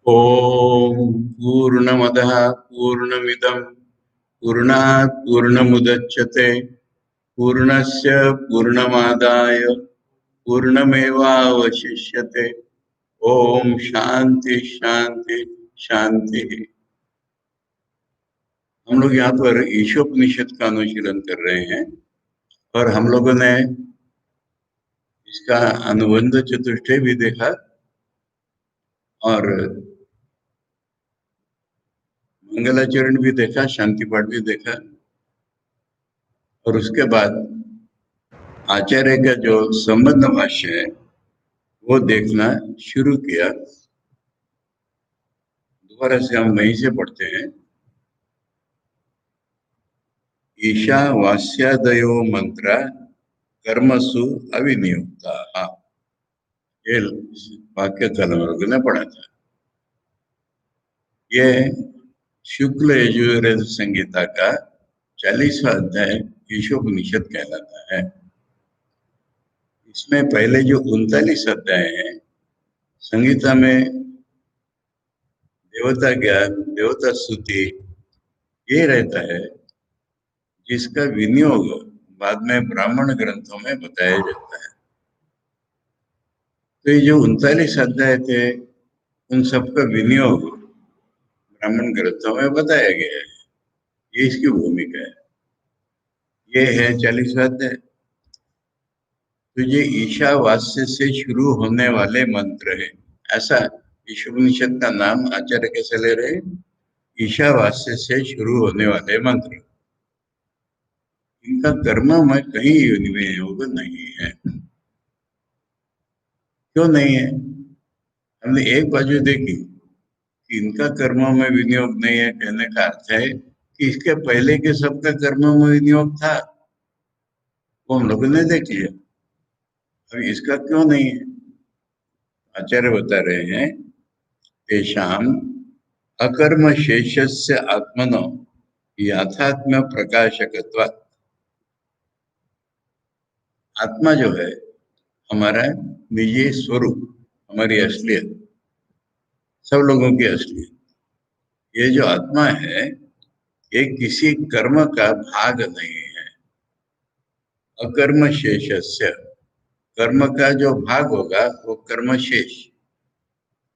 ओम पूर्णमदः पूर्णमिदं पूर्णात् पूर्णमुदच्यते पूर्णस्य पूर्णमादाय पूर्णमेवावशिष्यते। ओम शांति शांति शांति। हम लोग यहाँ पर ईशोपनिषद का अनुशीलन कर रहे हैं और हम लोगों ने इसका अनुबंध चतुष्टय भी देखा और मंगलाचरण भी देखा, शांति पाठ भी देखा और उसके बाद आचार्य का जो संबंध भाष्य है वो देखना शुरू किया। दोबारा से हम वहीं से पढ़ते हैं। ईशावास्यादयो मंत्र कर्मसु अविनियुक्ता। ये वाक्य कल हम लोगों ने पढ़ा था। ये शुक्ल यजुर्वेद संहिता का 40वां अध्याय ईशोपनिषद कहलाता है। इसमें पहले जो 39 अध्याय हैं संहिता में देवता ज्ञान, देवता स्तुति ये रहता है, जिसका विनियोग बाद में ब्राह्मण ग्रंथों में बताया जाता है। तो ये जो 39 अध्याय थे उन सबका विनियोग ब्राह्मण ग्रंथों में बताया गया है। ये इसकी भूमिका है। ये है 40वां अध्याय। तो ये ईशावास्य से शुरू होने वाले मंत्र है। ऐसा ईशोपनिषद का नाम आचार्य कैसे ले रहे? ईशावास्य से शुरू होने वाले मंत्र। इनका कर्म में कहीं विनियोग नहीं है। क्यों नहीं है? हमने एक बाजू देखी कि इनका कर्मों में विनियोग नहीं है, कहने का अर्थ है कि इसके पहले के सबका कर्मों में विनियोग था, वो हम लोगों ने देख लिया। अब इसका क्यों नहीं है? आचार्य बता रहे हैं, तेषाम अकर्म शेषस्य आत्मनो याथात्म्य प्रकाशकत्वात्। आत्मा जो है हमारा निजी स्वरूप, हमारी असलियत, सब लोगों की असलियत, ये जो आत्मा है ये किसी कर्म का भाग नहीं है। अकर्म शेषस्य, कर्म का जो भाग होगा वो कर्म शेष।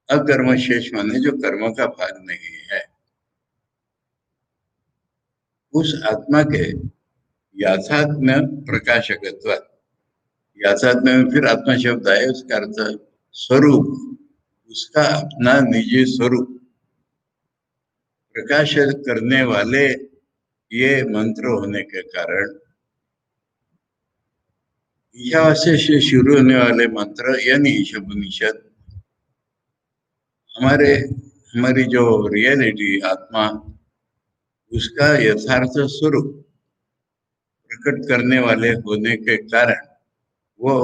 अकर्म शेष माने जो कर्म का भाग नहीं है। उस आत्मा के याथात्म्य प्रकाशकत्व, याथात्म्य में फिर आत्मा शब्द आए, उसका अर्थ स्वरूप, उसका अपना निजी स्वरूप प्रकाश करने वाले ये मंत्र होने के कारण ईशावास्य से शुरू होने वाले मंत्र यानी ईशोपनिषद हमारी जो रियलिटी आत्मा, उसका यथार्थ स्वरूप प्रकट करने वाले होने के कारण वो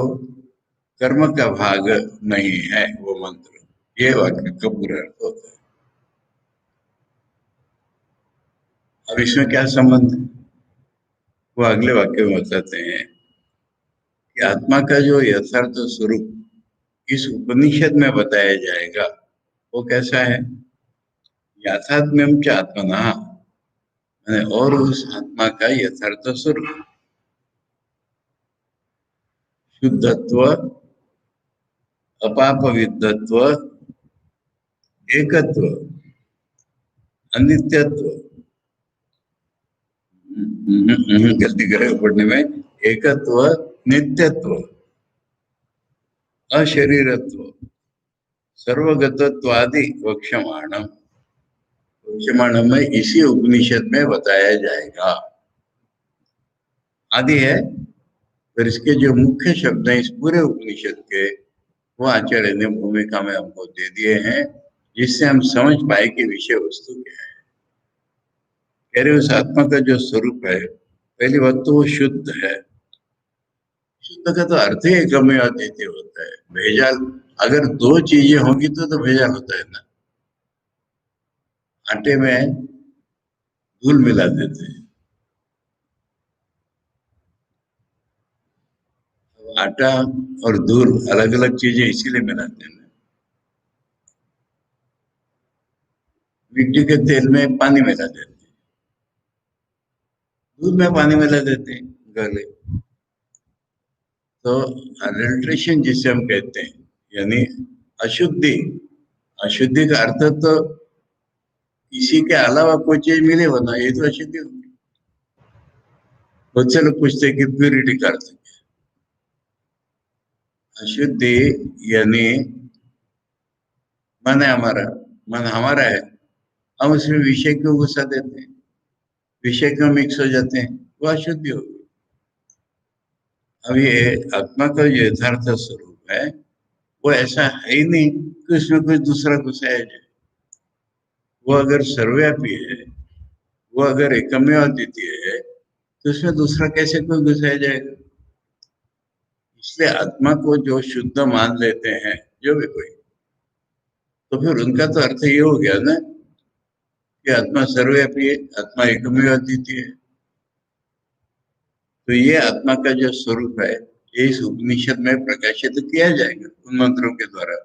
कर्म का भाग नहीं है वो मंत्र। ये वाक्य का पूरा अर्थ होता है। अब इसमें क्या संबंध है वो अगले वाक्य में बताते हैं कि आत्मा का जो यथार्थ स्वरूप इस उपनिषद में बताया जाएगा वो कैसा है? याथात्म्यम च आत्मना, और उस आत्मा का यथार्थ स्वरूप शुद्धत्व, अपापविद्धत्व, एकत्व, अनित्यत्व, गलती करे पढ़ने में, एकत्व, नित्यत्व, अशरीरत्व, सर्वगतत्वादि वक्ष्यमाणम। वक्ष्यमाणम में इसी उपनिषद में बताया जाएगा। आदि है, पर इसके जो मुख्य शब्द हैं इस पूरे उपनिषद के, वो आचार्य ने भूमिका में हमको दे दिए हैं, जिससे हम समझ पाए कि विषय वस्तु क्या है। कह रहे उस आत्मा का जो स्वरूप है, पहली बात तो वो शुद्ध है। शुद्ध का तो अर्थ ही गम्य अद्वितीय होता है। भेजाल, अगर दो चीजें होंगी तो भेजाल होता है ना। आटे में धूल मिला देते हैं, आटा और धूल अलग अलग चीजें इसीलिए मिलाते हैं। मिट्टी के तेल में पानी मिला देते हैं, दूध में पानी मिला देते हैं गले। तो अडल्ट्रेशन जिसे हम कहते हैं, यानी अशुद्धि, अशुद्धि का अर्थ तो इसी के अलावा कोई चीज मिले वरना ये तो अशुद्धि होगी। बहुत से लोग पूछते हैं कि प्यूरिटी का अर्थ क्या है? अशुद्धि यानी मन है हमारा, मन हमारा है, हम उसमें विषय क्यों घुसा देते हैं, विषय क्यों मिक्स हो जाते हैं, वो अशुद्धि होगी। अब ये आत्मा का जो यथार्थ स्वरूप है वो ऐसा है ही नहीं कि उसमें कुछ दूसरा घुसाया जाए। वो अगर सर्वव्यापी है, वो अगर एकमेव अद्वितीय है, तो उसमें दूसरा कैसे कोई घुसाया जाएगा? इसलिए आत्मा को जो शुद्ध मान लेते हैं जो भी कोई, तो फिर उनका तो अर्थ ये हो गया ना कि आत्मा सर्वव्यापी है, आत्मा एकमेव अद्वितीय है। तो ये आत्मा का जो स्वरूप है ये इस उपनिषद में प्रकाशित किया जाएगा उन मंत्रों के द्वारा।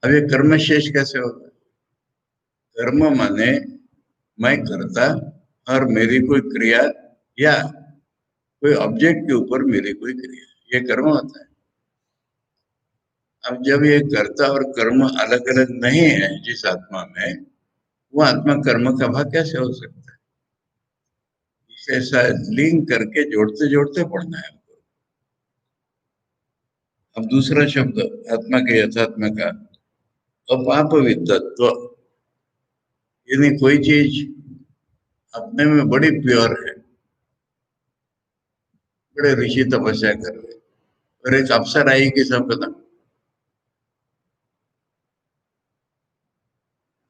अब ये कर्म शेष कैसे होगा? कर्म माने मैं करता और मेरी कोई क्रिया या कोई ऑब्जेक्ट के ऊपर मेरी कोई क्रिया, ये कर्म होता है। अब जब ये कर्ता और कर्म अलग अलग नहीं है जिस आत्मा में, वो आत्मा कर्म का भाग कैसे हो सकता है? इसे शायद लिंक करके जोड़ते जोड़ते पढ़ना है हमको। अब दूसरा शब्द आत्मा के यथात्मा का, अपाप विद्वत्व, यानी कोई चीज अपने में बड़ी प्योर है, बड़े ऋषि तपस्या कर रहे, और एक अफसर आई कि संपदा,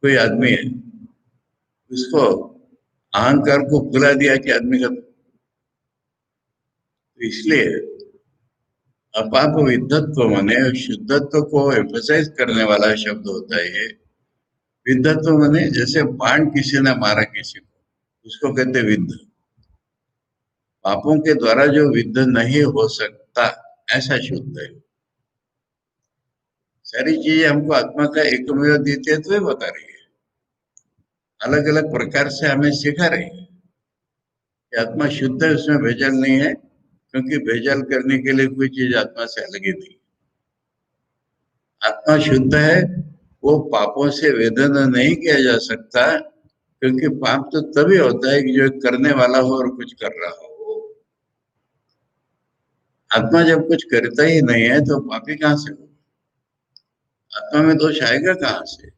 कोई आदमी है, उसको अहंकार को भुला दिया कि आदमी का, तो इसलिए अपाप विद्धत्व माने शुद्धत्व को एम्फसाइज करने वाला शब्द होता है ये। विद्धत्व माने जैसे बाण किसी ने मारा किसी को, उसको कहते विद्ध। पापों के द्वारा जो विद्ध नहीं हो सकता ऐसा शुद्ध है। सारी चीजें हमको आत्मा का एकमेव द्वितीयत्व ही बता रही है, अलग अलग प्रकार से हमें सिखा रही है कि आत्मा शुद्ध है, उसमें भेजल नहीं है, क्योंकि भेजल करने के लिए कोई चीज आत्मा से अलग ही नहीं। आत्मा शुद्ध है, वो पापों से वेदन नहीं किया जा सकता, क्योंकि पाप तो तभी होता है कि जो करने वाला हो और कुछ कर रहा हो। आत्मा जब कुछ करता ही नहीं है तो पापी कहां से हो? आत्मा में दोष आएगा कहां से?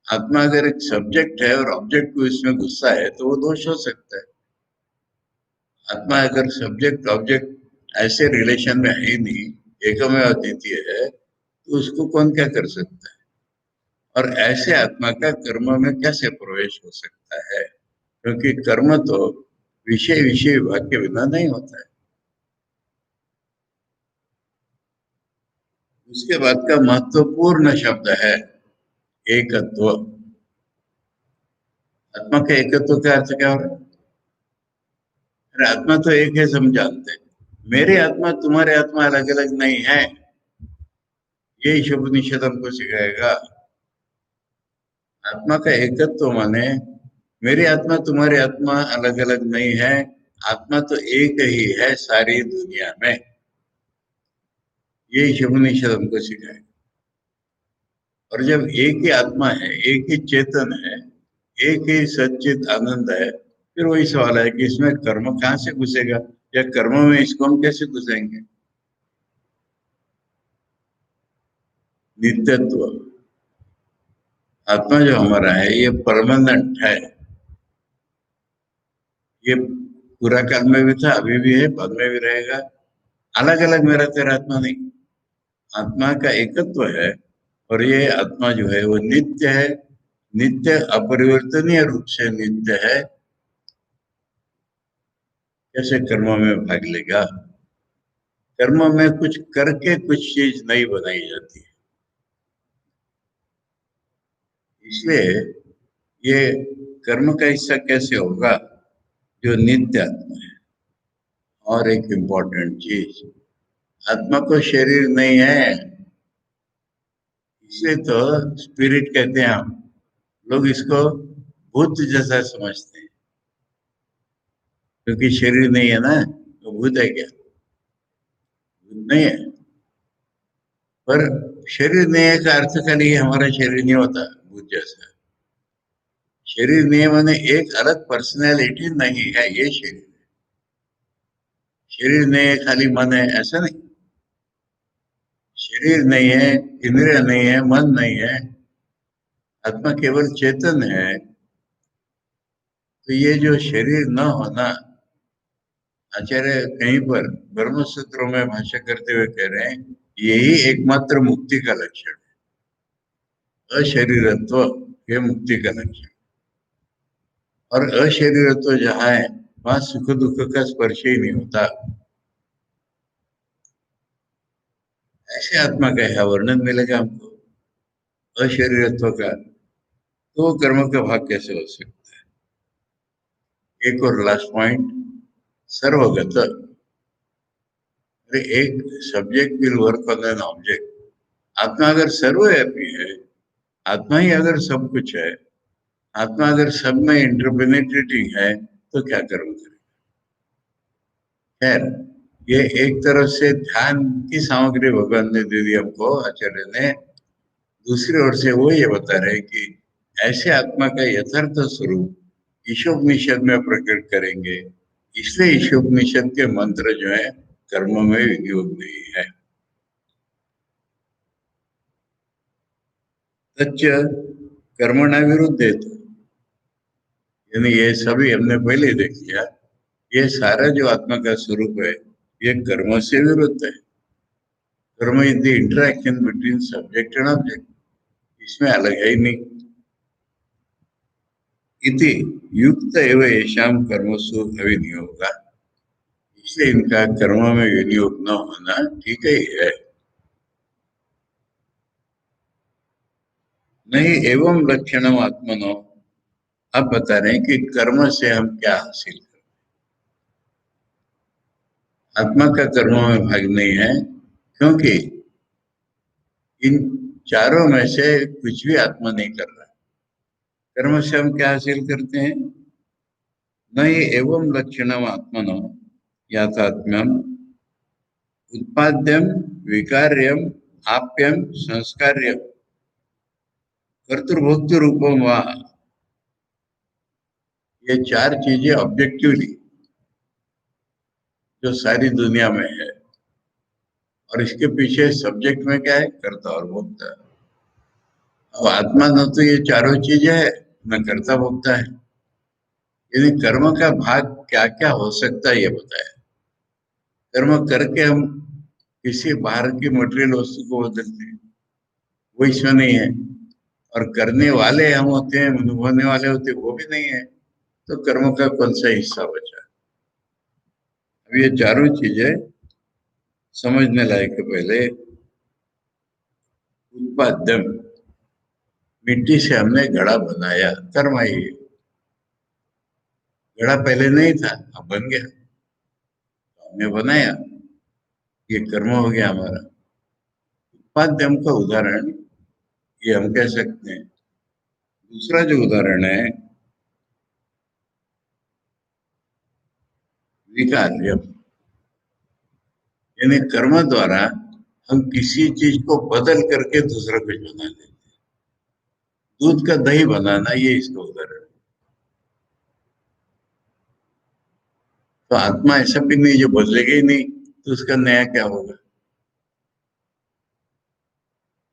आत्मा अगर एक सब्जेक्ट है और ऑब्जेक्ट को इसमें गुस्सा है तो वो दोष हो सकता है। आत्मा अगर सब्जेक्ट ऑब्जेक्ट ऐसे रिलेशन में है ही नहीं, एकमेव अद्वितीय है, तो उसको कौन क्या कर सकता है? और ऐसे आत्मा का कर्म में कैसे प्रवेश हो सकता है? क्योंकि कर्म तो विषय विषय विभाग के बिना नहीं होता है। उसके बाद का महत्वपूर्ण शब्द है एकत्व। आत्मा के एकत्व का अर्थ क्या हो रहा है? अरे आत्मा तो एक है, सब जानते हैं। मेरी आत्मा तुम्हारे आत्मा अलग अलग नहीं है, यही उपनिषद हमको सिखाएगा। आत्मा का एकत्व माने मेरी आत्मा तुम्हारी आत्मा अलग अलग नहीं है, आत्मा तो एक ही है सारी दुनिया में, यही उपनिषद हमको सिखाएगा। और जब एक ही आत्मा है, एक ही चेतन है, एक ही सच्चित आनंद है, फिर वही सवाल है कि इसमें कर्म कहाँ से घुसेगा, या कर्म में इसको हम कैसे घुसेंगे? नित्यत्व, आत्मा जो हमारा है ये परमानेंट है, ये पूरा काल में भी था, अभी भी है, बाद में भी रहेगा। अलग अलग मेरा तेरा आत्मा नहीं, आत्मा का एकत्व है। और ये आत्मा जो है वो नित्य है, नित्य अपरिवर्तनीय रूप से नित्य है। कैसे कर्म में भाग लेगा? कर्म में कुछ करके कुछ चीज नहीं बनाई जाती है, इसलिए ये कर्म का हिस्सा कैसे होगा? जो नित्य आत्मा है। और एक इम्पोर्टेंट चीज, आत्मा को शरीर नहीं है, इसलिए तो स्पिरिट कहते हैं हम। लोग इसको भूत जैसा समझते हैं, क्योंकि शरीर नहीं है ना, तो भूत है क्या? भूत नहीं है। पर शरीर नहीं है का अर्थ खाली हमारा शरीर नहीं होता भूत जैसा। शरीर नहीं है माने एक अलग पर्सनैलिटी नहीं है ये शरीर। शरीर नहीं है खाली मन है ऐसा नहीं। शरीर नहीं है, इंद्रिय नहीं है, मन नहीं है, आत्मा केवल चेतन है। तो ये जो शरीर न होना, आचार्य कहीं पर ब्रह्म सूत्रों में भाष्य करते हुए कह रहे हैं, यही एकमात्र मुक्ति का लक्षण है। अशरीरत्व ये मुक्ति का लक्षण। और अशरीरत्व जहाँ है वहां सुख दुख का स्पर्श ही नहीं होता। ऐसे आत्मा का यह वर्णन मिलेगा हमको अशरीरत्व का, तो कर्म का भाग कैसे हो सकता है? एक और लास्ट पॉइंट, सर्वगत। अरे एक subject will work on an object. आत्मा अगर सर्वव्यापी है, आत्मा ही अगर सब कुछ है, आत्मा अगर सब में इंटरपेनिट्रेटिंग है, तो क्या कर्म करे? खैर, ये एक तरफ से ध्यान की सामग्री भगवान ने दे दी हमको आचार्य ने। दूसरी ओर से वो ये बता रहे कि ऐसे आत्मा का यथार्थ स्वरूप ईशोपनिषद में प्रकट करेंगे। इसलिए ईशोपनिषद के मंत्र जो है कर्म में विनियोग नहीं है। तच्च कर्मणा विरुद्ध है, तो यानी ये सभी हमने पहले ही देख लिया। ये सारा जो आत्मा का स्वरूप है ये कर्म से विरुद्ध है। कर्म is the interaction between subject and object, इसमें अलग है ही नहीं। इति युक्त एवं येषाम कर्मसु अविनियोगा, इसलिए इनका कर्म में विनियोग न होना ठीक ही है। नहीं एवं लक्षणम आत्मनो, आप बता रहे हैं कि कर्म से हम क्या हासिल करें। आत्मा का कर्म में भाग नहीं है, क्योंकि इन चारों में से कुछ भी आत्मा नहीं कर रहा। कर्म से हम क्या हासिल करते हैं? नहीं एवं लक्षणम आत्मनो याथात्म्यम उत्पाद्यम विकार्यम आप्यम संस्कार्यम कर्तृभोक्तृ रूपम वा, ये चार चीजें ऑब्जेक्टिवली जो सारी दुनिया में है, और इसके पीछे सब्जेक्ट में क्या है? कर्ता और भोक्ता। अब आत्मा न तो ये चारों चीजें है, न कर्ता भोक्ता है। यानी कर्म का भाग क्या क्या हो सकता है ये बताया। कर्म करके हम किसी बाहर की मटेरियल वस्तु को बदलते हैं, वो इसमें नहीं है। और करने वाले हम होते हैं, अनुभवने वाले होते हैं, वो भी नहीं है। तो कर्म का कौन सा हिस्सा बचा? अब ये चारों चीजें समझने लायक है। पहले उत्पाद्यम, मिट्टी से हमने घड़ा बनाया, कर्म ही है। घड़ा पहले नहीं था, अब बन गया, तो हमने बनाया, ये कर्म हो गया हमारा। उत्पाद्यम का उदाहरण ये हम कह सकते हैं। दूसरा जो उदाहरण है विकार्यम, यानी कर्म द्वारा हम किसी चीज को बदल करके दूसरा कुछ बना लेते हैं। दूध का दही बनाना ये इसका उदाहरण है। तो आत्मा ऐसा भी नहीं जो बदलेगा ही नहीं, तो उसका नया क्या होगा?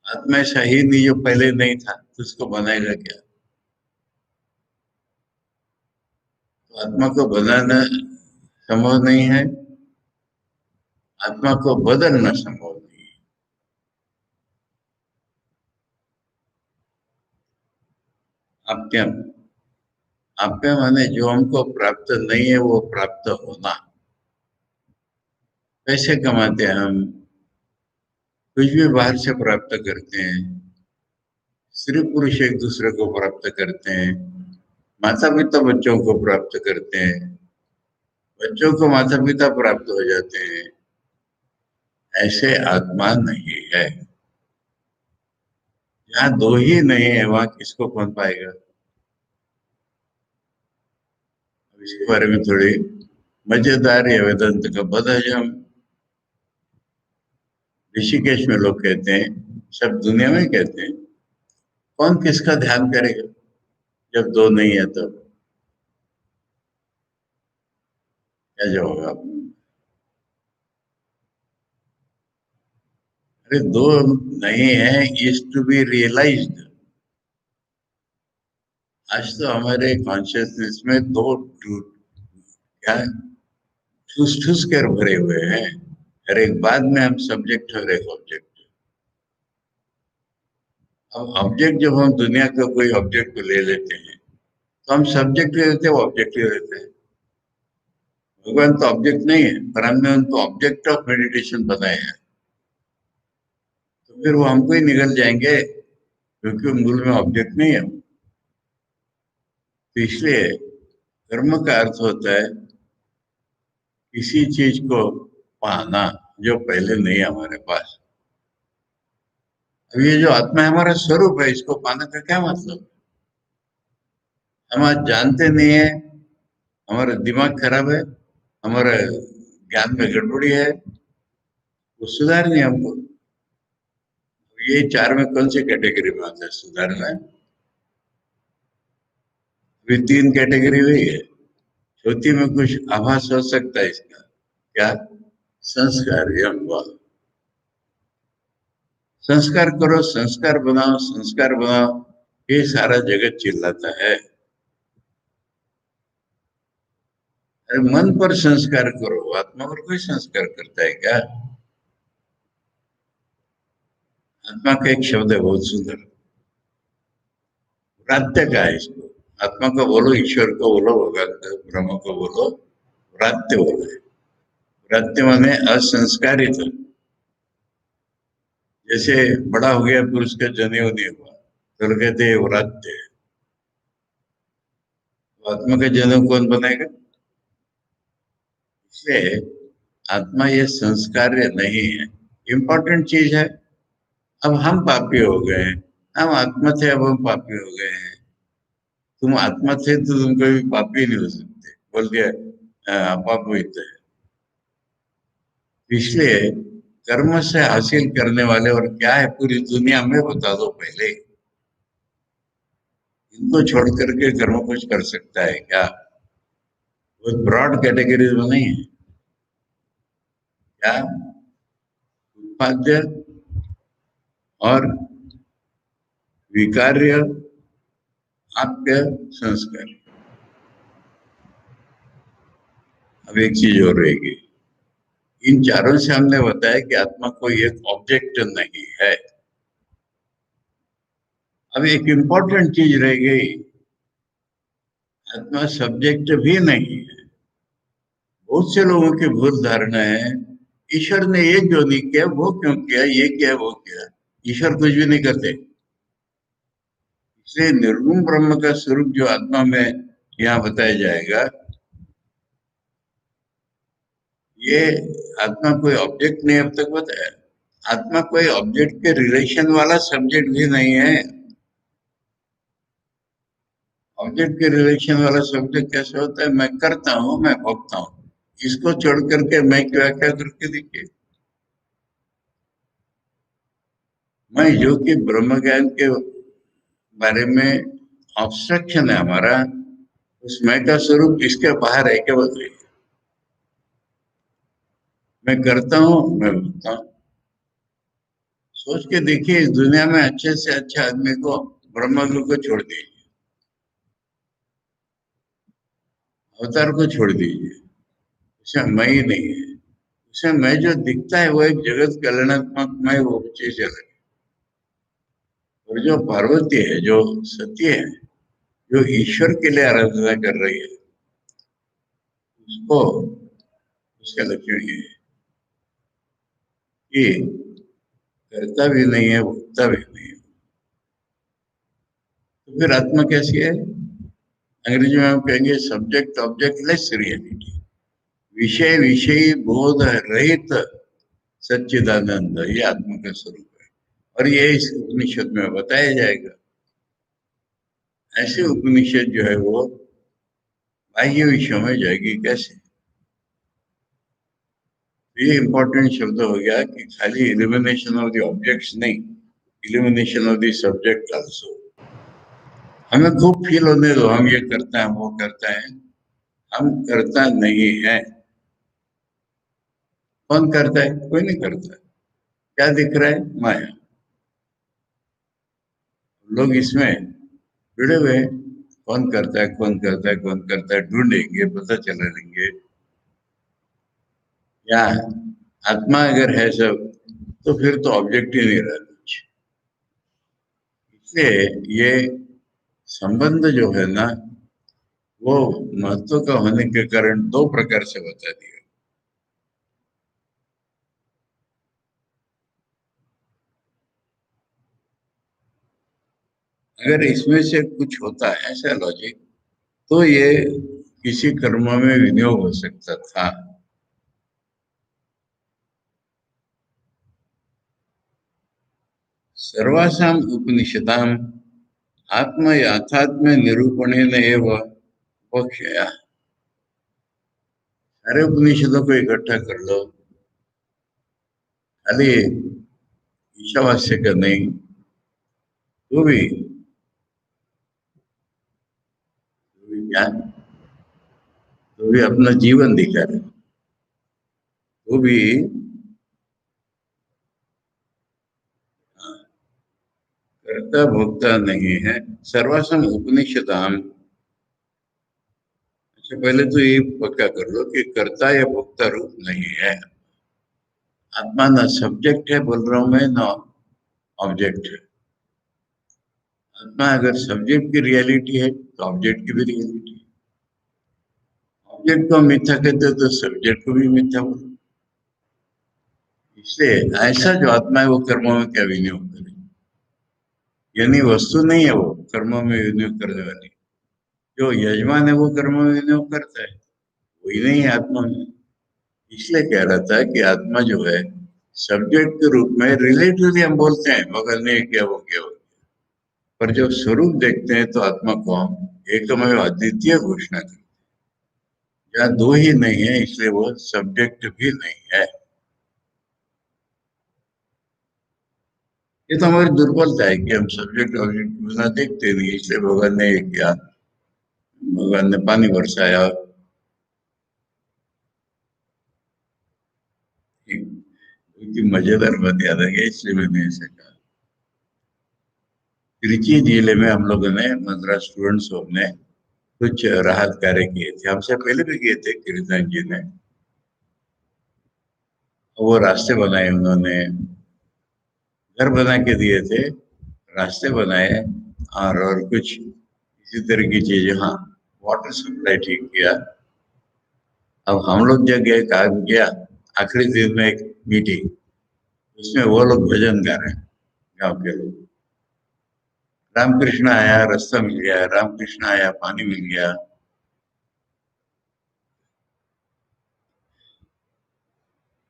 आत्मा ऐसा ही नहीं जो पहले नहीं था, तो उसको बनाएगा क्या? तो आत्मा को बनाना संभव नहीं है, आत्मा को बदलना संभव नहीं है। आप्यम, आप्य माने जो हमको प्राप्त नहीं है वो प्राप्त होना। पैसे कमाते हैं हम, कुछ भी बाहर से प्राप्त करते हैं। स्त्री पुरुष एक दूसरे को प्राप्त करते हैं, माता पिता बच्चों को प्राप्त करते हैं, बच्चों को माता पिता प्राप्त हो जाते हैं। ऐसे आत्मा नहीं है। जहाँ दो ही नहीं है वहां किसको कौन पाएगा? अब इसके बारे में थोड़ी मजेदार या वेदांत का बदहजम ऋषिकेश में लोग कहते हैं, सब दुनिया में कहते हैं, कौन किसका ध्यान करेगा जब दो नहीं है तो? क्या जवाब आप? अरे दो नहीं है, इज टू बी रियलाइज्ड। आज तो हमारे कॉन्शियसनेस में दो क्या ठूस ठूस कर भरे हुए हैं। हर एक बात में हम सब्जेक्ट, हर एक ऑब्जेक्ट। अब ऑब्जेक्ट जब हम दुनिया का कोई ऑब्जेक्ट को ले लेते हैं तो हम सब्जेक्ट ले लेते हैं, ऑब्जेक्ट ले लेते हैं। भगवान तो ऑब्जेक्ट नहीं है, पर हमने उनको ऑब्जेक्ट ऑफ मेडिटेशन बनाया है, तो फिर वो हमको ही निगल जाएंगे, क्योंकि वो मूल में ऑब्जेक्ट नहीं है। तो इसलिए कर्म का अर्थ होता है किसी चीज को पाना जो पहले नहीं है हमारे पास। अब ये जो आत्मा है हमारा स्वरूप है, इसको पाने का क्या मतलब? हम आज जानते नहीं है, हमारा दिमाग खराब है, हमारा ज्ञान में गड़बड़ी है, वो सुधारनी है हमको। ये चार में कौन सी कैटेगरी में आता है सुधारना है? अभी तीन कैटेगरी हुई है। चौथी में कुछ आभास हो सकता है इसका, क्या? संस्कार, यह हुआ। संस्कार करो, संस्कार बनाओ, संस्कार बनाओ, ये सारा जगत चिल्लाता है। अरे मन पर संस्कार करो, आत्मा पर कोई संस्कार करता है क्या? आत्मा का एक शब्द है बहुत सुंदर, प्रात्य का है इसको। आत्मा को बोलो, ईश्वर को बोलो, भगवान को, ब्रह्म को बोलो, प्रात्य बोलो। प्रात्य माने असंस्कारित। जैसे बड़ा हो गया पुरुष का जनेऊ नहीं हुआ तो लोग कहते हैं व्रात्य है। तो आत्मा का जनेऊ कौन बनाएगा? इसलिए आत्मा ये संस्कार्य नहीं है, इम्पोर्टेंट चीज है। अब हम पापी हो गए हैं, हम आत्मा थे, अब हम पापी हो गए हैं। तुम आत्मा थे तो तुम कभी पापी नहीं हो सकते, बोल दिया अपापवित है। इसलिए कर्म से हासिल करने वाले और क्या है पूरी दुनिया में बता दो पहले। इनको छोड़ करके कर्म कुछ कर सकता है क्या? वो ब्रॉड कैटेगरीज में नहीं है क्या? उत्पाद्य और विकार्य, आप्य, संस्कार। अब एक चीज और रहेगी, इन चारों से हमने बताया कि आत्मा कोई एक ऑब्जेक्ट नहीं है। अब एक इंपॉर्टेंट चीज रह गई, आत्मा सब्जेक्ट भी नहीं है। बहुत से लोगों की भूल धारणा है, ईश्वर ने ये क्यों नहीं किया, वो क्यों किया, ये किया, वो किया। ईश्वर कुछ भी नहीं करते। इसलिए निर्गुण ब्रह्म का स्वरूप जो आत्मा में यहाँ बताया जाएगा, ये आत्मा कोई ऑब्जेक्ट नहीं अब तक बताया। आत्मा कोई ऑब्जेक्ट के रिलेशन वाला सब्जेक्ट भी नहीं है। ऑब्जेक्ट के रिलेशन वाला सब्जेक्ट कैसे होता है? मैं करता हूं, मैं भोगता हूं, इसको छोड़ करके मैं की व्याख्या करके देखिए। मैं जो कि ब्रह्म ज्ञान के बारे में ऑब्स्ट्रक्शन है हमारा, उस मैं का स्वरूप इसके बाहर है क्या बताइए? मैं करता हूं, मैं भोगता हूं। सोच के देखिए, इस दुनिया में अच्छे से अच्छा आदमी को ब्रह्मज्ञ को छोड़ दीजिए, अवतार को छोड़ दीजिए, उसे मैं ही नहीं है। उसे मैं जो दिखता है वो एक जगत कल्याणात्मक मैं, वो चीज अलग है। और जो पार्वती है, जो सत्य है, जो ईश्वर के लिए आराधना कर रही है, उसको, उसका लक्षण ये है कि करता भी नहीं है, भोगता भी नहीं है। तो फिर आत्मा कैसी है? अंग्रेजी में हम कहेंगे सब्जेक्ट ऑब्जेक्ट लेस रियलिटी, विषय विषयी बोध रहित सच्चिदानंद, ये आत्मा का स्वरूप है। और ये इस उपनिषद में बताया जाएगा। ऐसे उपनिषद जो है वो बाह्य विषयों में जाएगी कैसे? ये इंपॉर्टेंट शब्द हो गया कि खाली इलिमिनेशन ऑफ द ऑब्जेक्ट्स नहीं, elimination of the subject also. हमें खूब फील होने दो, हम ये करते हैं, वो करते हैं। हम करता नहीं है। कौन करता है? कोई नहीं करता। क्या दिख रहा है? माया। लोग इसमें जुड़े हुए हैं। कौन करता है, कौन करता है, कौन करता है, ढूंढेंगे, पता चला लेंगे। या आत्मा अगर है सब, तो फिर तो ऑब्जेक्ट ही नहीं रहा कुछ। इसलिए ये संबंध जो है ना, वो महत्व का होने के कारण दो प्रकार से बता दिया। अगर इसमें से कुछ होता है ऐसा लॉजिक, तो ये किसी कर्म में विनियोग हो सकता था। सर्वासाम उपनिषदाम आत्म याथात्म्य निरूपणेन एव उपक्षया। सारे उपनिषदों को इकट्ठा कर लो, खाली ईशावास्य का नहीं, तो भी ज्ञान, तो भी अपना जीवन दिखा रहे, तो भी कर्ता भोक्ता नहीं है। सर्वासम उपनिषदाम। अच्छा, पहले तो ये पक्का कर लो कि कर्ता या भोक्ता रूप नहीं है। आत्मा ना सब्जेक्ट है बोल रहा हूं मैं, ना ऑब्जेक्ट है। आत्मा अगर सब्जेक्ट की रियलिटी है तो ऑब्जेक्ट की भी रियलिटी है। ऑब्जेक्ट को मिथ्या कहते हो तो सब्जेक्ट को भी मिथ्या बोलो। इसलिए ऐसा जो आत्मा है वो कर्मों में क्या विनियोग करे? यानी वस्तु नहीं है वो कर्मों में विनियोग करने वाली। जो यजमान है वो कर्मों में विनियोग करता है, वही नहीं है आत्मा में। इसलिए कह रहा था कि आत्मा जो है सब्जेक्ट के रूप में रिलेटिवली हम बोलते हैं मगर ने किया वो किया, पर जब स्वरूप देखते हैं तो आत्मा को हम एकमेव अद्वितीय घोषणा करते हैं। जहाँ दो ही नहीं है इसलिए वो सब्जेक्ट भी नहीं है। ये तो हमारी दुर्बलता है कि हम सब्जेक्ट ऑब्जेक्ट के बिना देखते नहीं, इसलिए भगवान ने ये किया, भगवान ने पानी बरसाया, इतनी मजेदार बात याद आ गई इसलिए मैंने ऐसे कहा। त्रिची जिले में हम लोगों ने मद्रास स्टूडेंट्स ने कुछ राहत कार्य किए थे, हमसे पहले भी किए थे कीर्तन जी ने। वो रास्ते बनाए उन्होंने, घर बना के दिए थे, रास्ते बनाए, और कुछ इसी तरह की चीजें। हाँ, वाटर सप्लाई ठीक किया। अब हम लोग जब गए, कहा गया आखिरी दिन में एक मीटिंग, उसमें वो लोग भजन गा रहे हैं, गांव के लोग। रामकृष्ण आया, रास्ता मिल गया, रामकृष्ण आया, पानी मिल गया।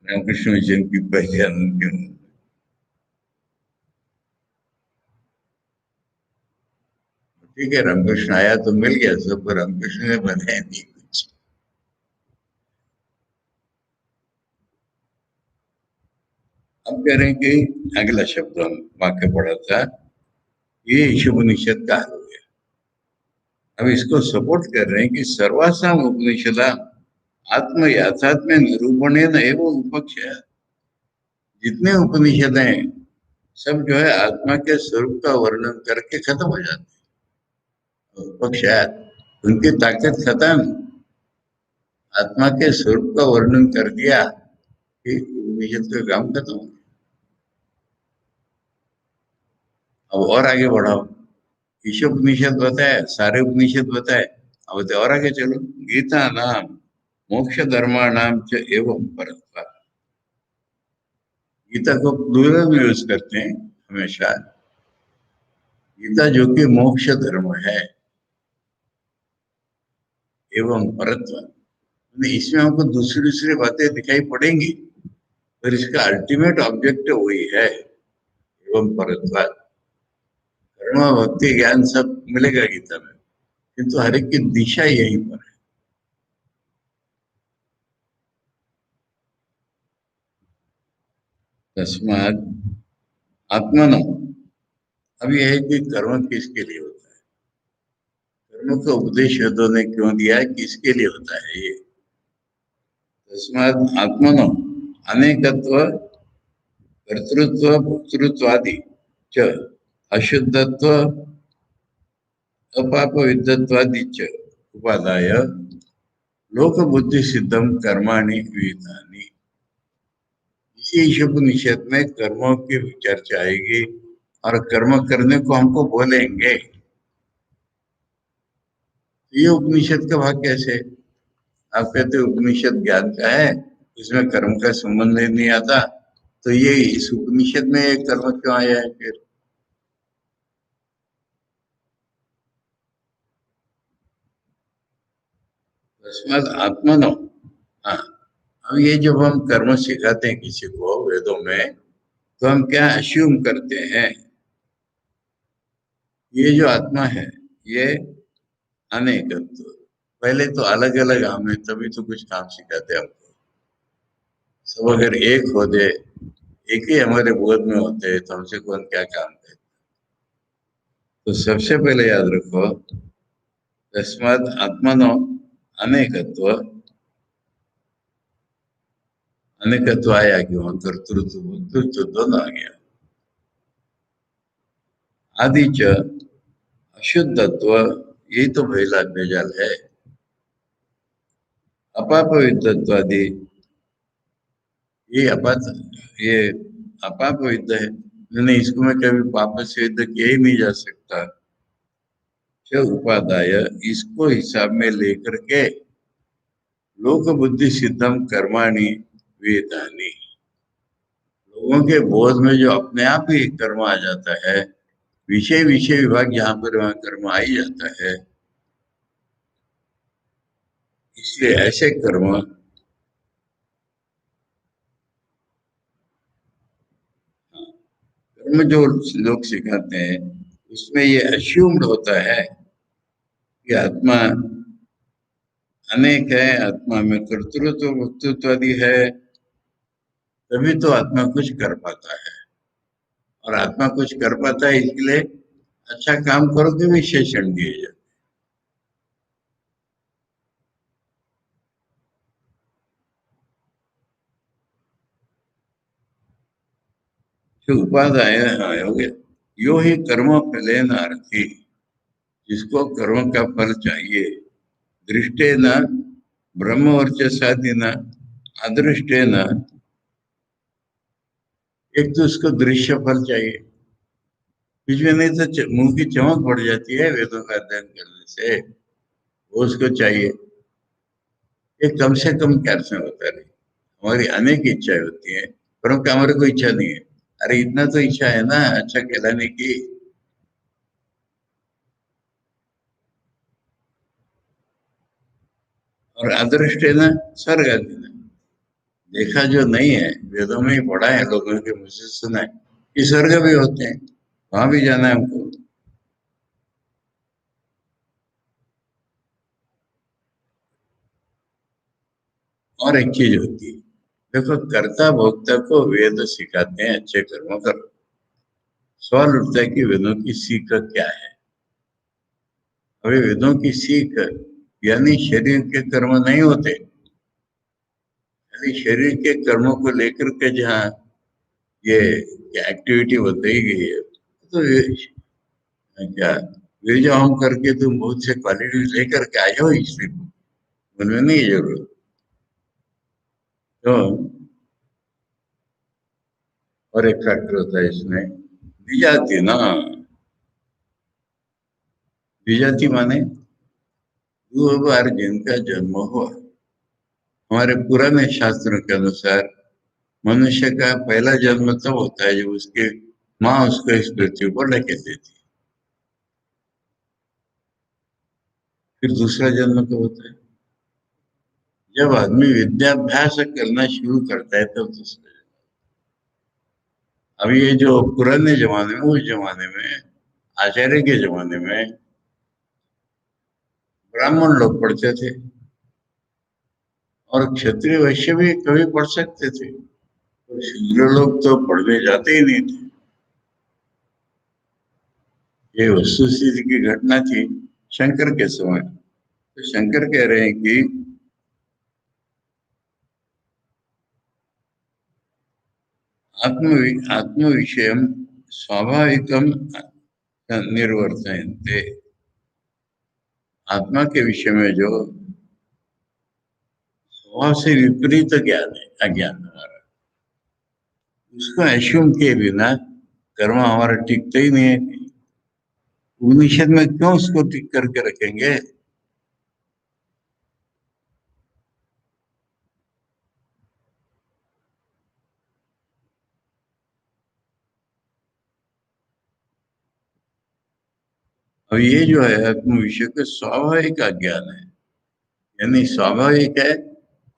रामकृष्ण मिशन की पहचान उनके मुंह। ठीक है, रामकृष्ण आया तो मिल गया सब, पर रामकृष्ण ने बनाया नहीं कुछ। अब कह रहे हैं कि अगला शब्द हम वाक्य पढ़ा था, ये ईशोपनिषद का हाल हो गया। अब इसको सपोर्ट कर रहे हैं कि सर्वासाम उपनिषदा आत्म याथात्म्य निरूपण एवं उपक्ष है। जितने उपनिषद हैं सब जो है आत्मा के स्वरूप का वर्णन करके खत्म हो जाते हैं। उपक्ष है, उनकी ताकत खत्म। आत्मा के स्वरूप का वर्णन कर दिया कि उपनिषद का काम खत्म। अब और आगे बढ़ाओ, ईशोपनिषद बताए, सारे उपनिषद बताए। अब तो और आगे चलो, गीता नाम मोक्ष धर्माणाम च एवं परत्वा। गीता को प्लूरल में यूज करते हैं हमेशा। गीता जो कि मोक्ष धर्म है एवं परत्व, इसमें हमको दूसरी दूसरी बातें दिखाई पड़ेंगी, पर इसका अल्टीमेट ऑब्जेक्ट वही है, एवं परत्वाद। कर्म भक्ति ज्ञान सब मिलेगा गीता में, किंतु हर एक की दिशा यहीं पर है। तस्मात आत्मनो, अब यह है कि कर्म किसके लिए होता है, कर्म का उपदेश वेदों ने क्यों दिया है, किसके लिए होता है ये। तस्मात आत्मनो अनेकत्व कर्तृत्व भोक्तृत्वादि च अशुद्धत्व अपाप विद्धत्वादि च उपादाय लोक बुद्धि सिद्धम कर्माणि विहितानि। इसी ईशोपनिषद में कर्मों की चर्चा आएगी और कर्म करने को हमको बोलेंगे। ये उपनिषद का भाग कैसे, आप कहते उपनिषद ज्ञान का है, इसमें कर्म का संबंध नहीं आता, तो ये इस उपनिषद में ये कर्म क्यों आया है फिर। तस्मात् आत्मनो, हाँ, अब ये जब हम कर्म सिखाते हैं किसी को वेदों में, तो हम क्या अश्यूम करते हैं, ये जो आत्मा है ये अनेकत्व, पहले तो अलग अलग हम है तभी तो कुछ काम सिखाते हैं हमको। सब अगर एक हो जाए, एक ही हमारे बोध में होते हैं, तो हमसे कौन क्या काम करे। तो सबसे पहले याद रखो, तस्मात् आत्मनो अनेकत्व, अनेकत्व आया क्यों, कर्तृत्व भोक्तृत्व दोनों आ गया। आदि च अशुद्धत्व, यही तो पहला भेजाल है। अपाप विद्धत्वादि, ये अपात, ये अपाप विद्ध है, नहीं इसको मैं कभी पाप से युद्ध किया ही नहीं जा सकता। च उपादाय, इसको हिसाब में लेकर के लोक बुद्धि सिद्धम कर्माणि विहितानि, लोगों के बोध में जो अपने आप ही कर्म आ जाता है, विषय विषय विभाग यहाँ पर वहां कर्म आ ही जाता है, इसलिए ऐसे कर्म, कर्म जो लोग सिखाते हैं उसमें ये अश्यूम्ड होता है कि आत्मा अनेक है, आत्मा में कर्तृत्व वक्तृत्व आदि है, तभी तो आत्मा कुछ कर पाता है। और आत्मा कुछ कर पाता है इसलिए अच्छा काम करो तो विशेषण दिए जाते। जो उपादाय, हाँ, हो गया। यो ही कर्म फलेन अर्थी, जिसको कर्म का फल चाहिए, दृष्टे न ब्रह्म वर्चसादि न अदृष्टे न, एक तो उसको दृश्य फल चाहिए, बीच में नहीं तो मुंह की चमक बढ़ जाती है वेदों का अध्ययन करने से, वो उसको चाहिए। ये कम से कम क्या से होता है, हमारी अनेक इच्छाएं होती है, परंतु हमारे को इच्छा नहीं है। अरे इतना तो इच्छा है ना अच्छा कहलाने की। और अदृष्ट है ना स्वर्ग आदि ना, देखा जो नहीं है, वेदों में ही पढ़ा है, लोगों के मुझसे सुना है कि स्वर्ग भी होते हैं, वहां भी जाना है हमको। और एक चीज होती है, देखो कर्ता भोक्ता को वेद सिखाते हैं अच्छे कर्म करो। सवाल उठता है कि वेदों की सीख क्या है। अभी वेदों की सीख यानी शरीर के कर्म नहीं होते, यानी शरीर के कर्मों को लेकर के जहाँ ये एक्टिविटी बताई गई है, तो ये क्या, वे जो हम करके तुम बहुत से क्वालिटी लेकर के आए हो इसलिए उनमें नहीं जरूरत। तो और एक फैक्टर होता है इसमें, विजाति ना, विजाति माने दो बार जिनका जन्म हुआ। हमारे पुराने शास्त्रों के अनुसार मनुष्य का पहला जन्म तब होता है जब उसके माँ उसको इस पृथ्वी पर लेके देती है। फिर दूसरा जन्म कब होता है, जब आदमी विद्याभ्यास करना शुरू करता है तब दूसरा जन्म। अब ये जो पुराने जमाने में, उस जमाने में, आचार्य के जमाने में ब्राह्मण लोग पढ़ते थे और क्षत्रिय वैश्य भी कभी पढ़ सकते थे, तो शूद्र लोग तो पढ़ने जाते ही नहीं थे। ये वस्तुस्थिति की घटना थी शंकर के समय। तो शंकर कह रहे हैं कि आत्म विषय स्वाभाविकम निर्वर्तन्ते, आत्मा के विषय में जो स्वभाव से विपरीत ज्ञान है, अज्ञान हमारा, उसको एश्यूम किए बिना कर्म हमारा टिकता ही नहीं है। उपनिषद में क्यों उसको टिक करके रखेंगे? अब ये जो है आत्म विषय के स्वाभाविक अज्ञान है, यानी स्वाभाविक है,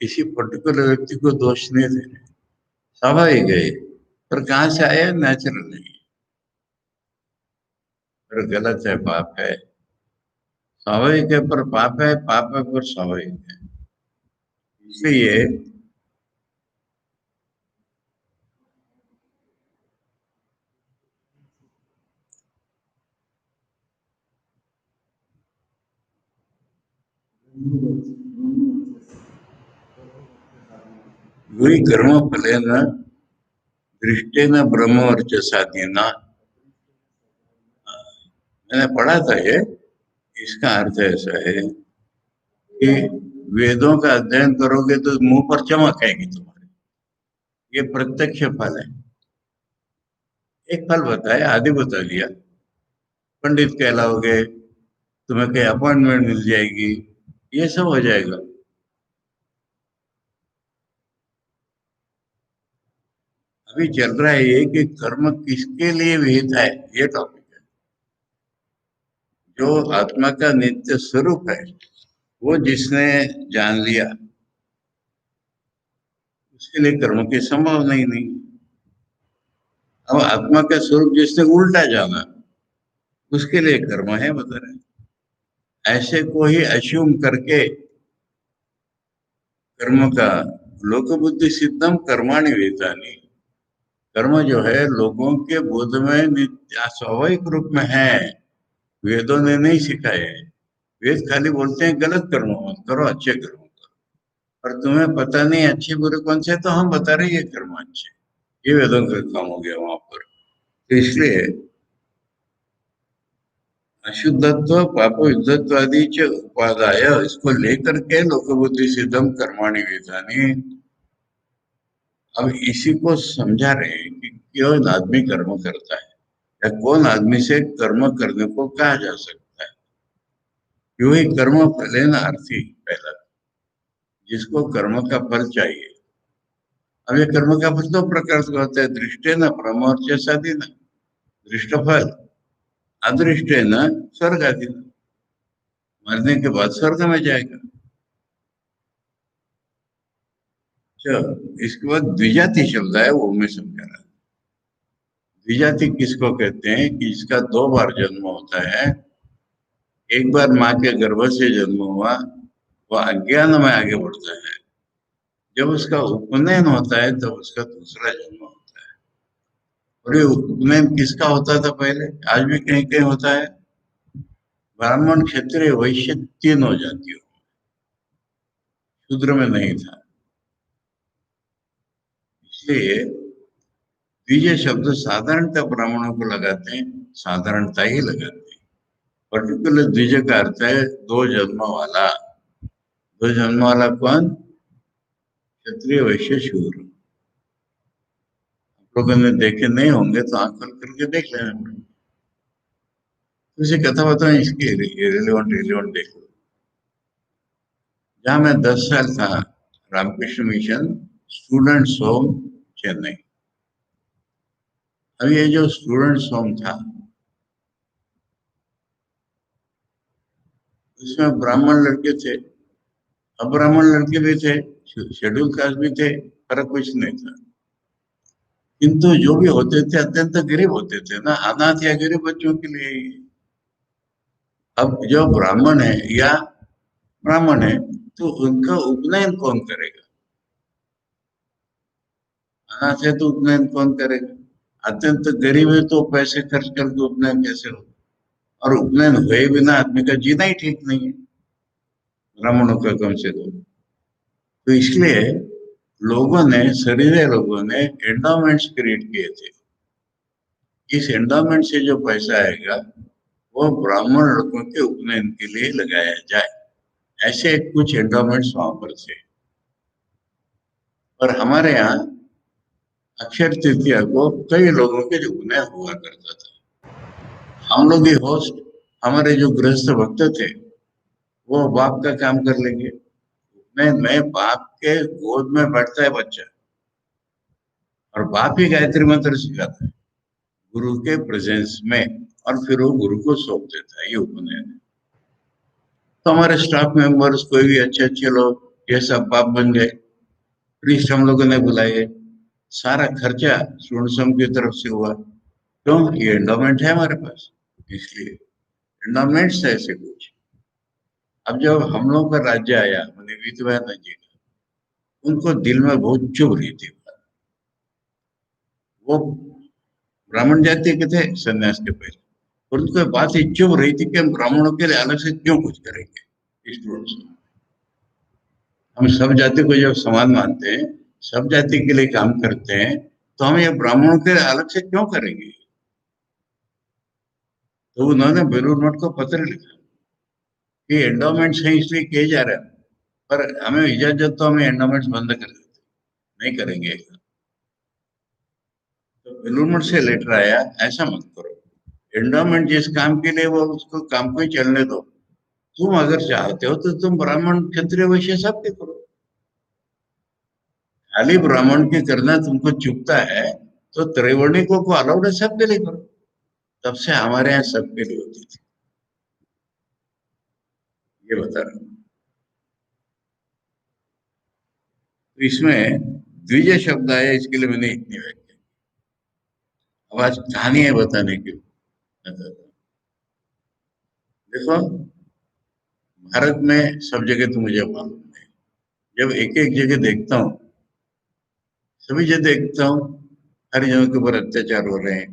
किसी पर्टिकुलर व्यक्ति को दोष नहीं देने, स्वाभाविक है। पर कहाँ से आया? नेचुरल नहीं, पर गलत है, पाप है। स्वाभाविक है पर पाप है, पाप है पर स्वाभाविक है। इसलिए वही कर्म फले न दृष्टि न ब्रह्म वर्चसाधीना। मैंने पढ़ा था ये, इसका अर्थ ऐसा है कि वेदों का अध्ययन करोगे तो मुंह पर चमक आएगी तुम्हारे। ये प्रत्यक्ष फल है। एक फल बताया, आदि बता दिया, पंडित कहलाओगे, तुम्हें कहीं अपॉइंटमेंट मिल जाएगी, ये सब हो जाएगा। अभी चल रहा है ये कि कर्म किसके लिए विहित है, ये टॉपिक है। जो आत्मा का नित्य स्वरूप है, वो जिसने जान लिया, उसके लिए कर्म की संभावना ही नहीं। अब आत्मा का स्वरूप जिसने उल्टा जाना, उसके लिए कर्म है, बता रहे। ऐसे को ही अश्यूम करके कर्म का, लोक बुद्धि सिद्धम कर्माणि वेदानि, कर्म जो है लोगों के बोध में नित्य स्वाभाविक रूप में है, वेदों ने नहीं सिखाए हैं। वेद खाली बोलते हैं गलत कर्म मत करो, अच्छे कर्म करो। और तुम्हें पता नहीं अच्छे बुरे कौन से, तो हम बता रहे हैं ये कर्म अच्छे, ये वेदों का काम हो गया वहां पर। तो इसलिए अशुद्धत्व पाप युद्धत्व आदि च उपादाय, इसको लेकर के लोक बुद्धि सिद्धम कर्माणि वेदानि। अब इसी को समझा रहे हैं कि क्यों आदमी कर्म करता है, या कौन आदमी से कर्म करने को कहा जा सकता है। क्यों ही कर्म फले न अर्थी, पहला, जिसको कर्म का फल चाहिए। अब ये कर्म का फल दो प्रकार से होता है, दृष्टि न ब्रह्मोर्च आदि न, दृष्ट फल, अदृष्ट न स्वर्ग आदि न, मरने के बाद स्वर्ग में जाएगा। इसके बाद द्विजाति शब्द है, वो मैं समझा रहा। द्विजाति किसको कहते हैं कि इसका दो बार जन्म होता है। एक बार माँ के गर्भ से जन्म हुआ, वो अज्ञान में आगे बढ़ता है। जब उसका उपनयन होता है तब उसका दूसरा जन्म होता है। और ये उपनयन किसका होता था पहले, आज भी कहीं कहीं होता है, ब्राह्मण क्षत्रिय वैश्य तीनों जातियों, शूद्र में नहीं था। इसलिए द्विज शब्द साधारणतः ब्राह्मणों को लगाते हैं, साधारणता ही लगाते हैं। पर्टिकुलर द्विज का अर्थ है दो जन्म वाला। दो जन्म वाला कौन? क्षत्रिय वैश्य शूद्र। आप लोगों ने देखे नहीं होंगे तो आंख खोल करके देख लेना। तुझे कथा बताऊं इसकी, रिलेवेंट रिलेवेंट देख लो। जहाँ मैं 10 साल था, Ramakrishna Mission Students Home, Chennai. अब ये जो स्टूडेंट्स होम था, उसमें ब्राह्मण लड़के थे, अब्राह्मण लड़के भी थे, शेड्यूल कास्ट भी थे, फर्क कुछ नहीं था। किंतु जो भी होते थे अत्यंत गरीब होते थे ना, अनाथ या गरीब बच्चों के लिए ही। अब जो ब्राह्मण है या ब्राह्मण है, तो उनका उपनयन कौन करेगा? अनाथ है तो उपनयन कौन करेगा? अत्यंत गरीब है तो पैसे खर्च करके उपनयन कैसे हो? और उपनयन हुए बिना आदमी का जीना ही ठीक नहीं है, ब्राह्मणों का कम से कम। तो इसलिए लोगों ने, शरीरे लोगों ने एंडोमेंट्स क्रिएट किए थे। इस एंडोमेंट से जो पैसा आएगा वो ब्राह्मण लड़कों के उपनयन के लिए लगाया जाए, ऐसे कुछ एंडोमेंट्स वहां पर थे। और हमारे यहाँ अक्षय तृतीया को कई लोगों के उपनयन हुआ करता था। हम लोग ही होस्ट, हमारे जो गृहस्थ भक्त थे वो बाप का काम कर लेंगे। उपनयन में बाप के गोद में बैठता है बच्चा, और बाप ही गायत्री मंत्र सिखाता है गुरु के प्रेजेंस में, और फिर वो गुरु को सौंप देता है। ये उपनयन है। तो हमारे स्टाफ मेंबर्स कोई भी अच्छे अच्छे लोग ये सब बाप बन गए। प्रीस्ट हम लोगों ने बुलाए, सारा खर्चा सोनसम की तरफ से हुआ। क्यों? ये एंडोमेंट है हमारे पास, इसलिए एंडोमेंट्स है ऐसे कुछ। अब जब हम लोग का राज्य आया मैंने विधवानंद जी का, उनको दिल में बहुत चुभ रही थी बात। वो ब्राह्मण जाति के थे सन्यास के पहले, और उनको ये बात ही चुभ रही थी कि हम ब्राह्मणों के लिए अलग से क्यों कुछ करेंगे स्टूडेंट्स। हम सब जाति को जब समान मानते हैं, सब जाति के लिए काम करते हैं, तो हम ये ब्राह्मणों के लिए अलग से क्यों करेंगे? तो उन्होंने बेलूर मठ को पत्र लिखा कि एंडोमेंट्स है इसलिए किए जा रहे हैं, पर हमें इजाजत तो हमें एंडोमेंट्स बंद कर देते, नहीं करेंगे। तो बेलूर मठ से लेटर आया, ऐसा मत करो, एंडोमेंट जिस काम के लिए वो उसको काम को ही चलने दो। तुम अगर चाहते हो तो तुम ब्राह्मण क्षत्रिय वैश्य सबके करो, खाली ब्राह्मण के करना तुमको चुभता है तो त्रैवर्णिकों को अलाउड है सबके लिए करो। तब से हमारे यहाँ सबके लिए होती थी, ये बता रहा हूँ। तो इसमें द्विज शब्द आया, इसके लिए मैंने इतनी व्याख्या। अब आज कहानी है बताने की। देखो, भारत में सब जगह तो मुझे मालूम है, जब एक एक जगह देखता हूँ, सभी जगह देखता हूँ हर जगह के ऊपर अत्याचार हो रहे हैं,